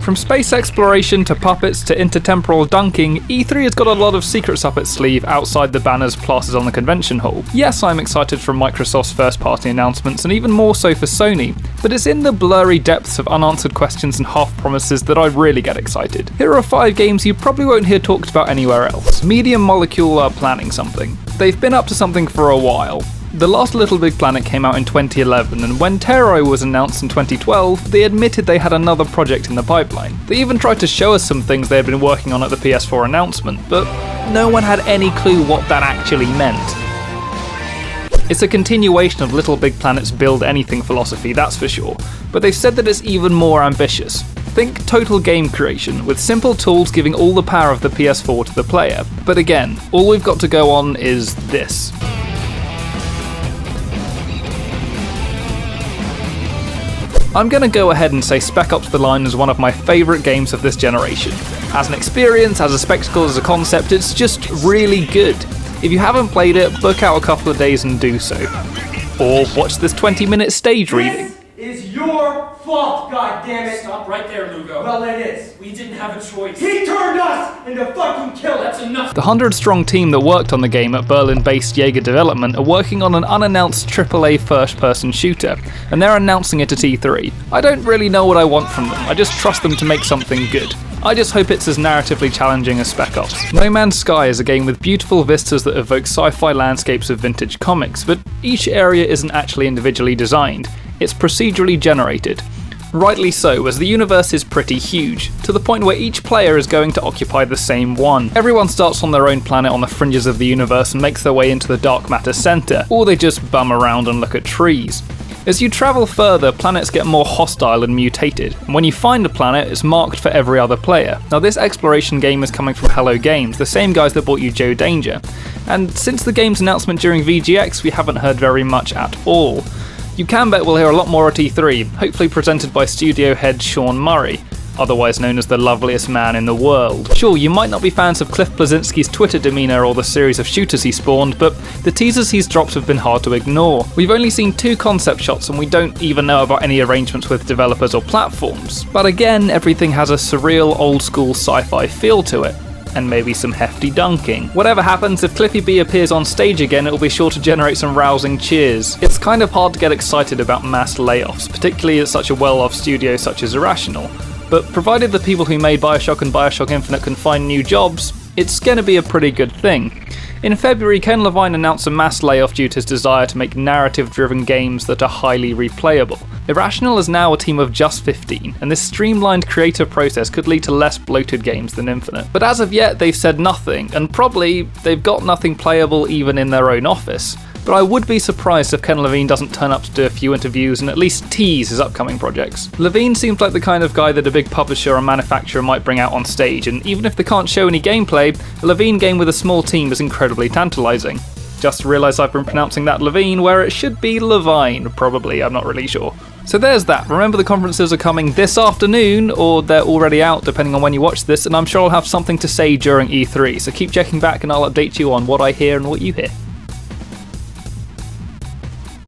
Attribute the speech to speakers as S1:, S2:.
S1: From space exploration to puppets to intertemporal dunking, E3 has got a lot of secrets up its sleeve outside the banners plastered on the convention hall. Yes, I'm excited for Microsoft's first-party announcements, and even more so for Sony, but it's in the blurry depths of unanswered questions and half-promises that I really get excited. Here are 5 games you probably won't hear talked about anywhere else. Medium Molecule are planning something. They've been up to something for a while. The last Little Big Planet came out in 2011, and when Terror was announced in 2012, they admitted they had another project in the pipeline. They even tried to show us some things they had been working on at the PS4 announcement, but no one had any clue what that actually meant. It's a continuation of Little Big Planet's build anything philosophy, that's for sure, but they've said that it's even more ambitious. Think total game creation, with simple tools giving all the power of the PS4 to the player. But again, all we've got to go on is this. I'm going to go ahead and say Spec Ops: The Line is one of my favourite games of this generation. As an experience, as a spectacle, as a concept, it's just really good. If you haven't played it, book out a couple of days and do so. Or watch this 20-minute stage reading.
S2: This is your fault, goddammit!
S3: Stop right there, Lugo.
S2: Well, it is.
S3: We didn't have a choice.
S2: He turned us into fucking killers!
S3: That's enough!
S1: The 100-strong team that worked on the game at Berlin-based Jaeger Development are working on an unannounced AAA first-person shooter, and they're announcing it at E3. I don't really know what I want from them, I just trust them to make something good. I just hope it's as narratively challenging as Spec Ops. No Man's Sky is a game with beautiful vistas that evoke sci-fi landscapes of vintage comics, but each area isn't actually individually designed, it's procedurally generated. Rightly so, as the universe is pretty huge, to the point where each player is going to occupy the same one. Everyone starts on their own planet on the fringes of the universe and makes their way into the dark matter centre, or they just bum around and look at trees. As you travel further, planets get more hostile and mutated, and when you find a planet, it's marked for every other player. Now this exploration game is coming from Hello Games, the same guys that brought you Joe Danger, and since the game's announcement during VGX, we haven't heard very much at all. You can bet we'll hear a lot more at E3, hopefully presented by studio head Sean Murray, otherwise known as the loveliest man in the world. Sure, you might not be fans of Cliff Bleszinski's Twitter demeanour or the series of shooters he spawned, but the teasers he's dropped have been hard to ignore. We've only seen 2 concept shots and we don't even know about any arrangements with developers or platforms. But again, everything has a surreal old-school sci-fi feel to it. And maybe some hefty dunking. Whatever happens, if Cliffy B appears on stage again, it'll be sure to generate some rousing cheers. It's kind of hard to get excited about mass layoffs, particularly at such a well-off studio such as Irrational. But provided the people who made Bioshock and Bioshock Infinite can find new jobs, it's gonna be a pretty good thing. In February, Ken Levine announced a mass layoff due to his desire to make narrative-driven games that are highly replayable. Irrational is now a team of just 15, and this streamlined creative process could lead to less bloated games than Infinite. But as of yet, they've said nothing, and probably they've got nothing playable even in their own office. But I would be surprised if Ken Levine doesn't turn up to do a few interviews and at least tease his upcoming projects. Levine seems like the kind of guy that a big publisher or manufacturer might bring out on stage, and even if they can't show any gameplay, a Levine game with a small team is incredibly tantalising. Just realised I've been pronouncing that Levine where it should be Levine, probably, I'm not really sure. So there's that. Remember the conferences are coming this afternoon, or they're already out depending on when you watch this, and I'm sure I'll have something to say during E3, so keep checking back and I'll update you on what I hear and what you hear.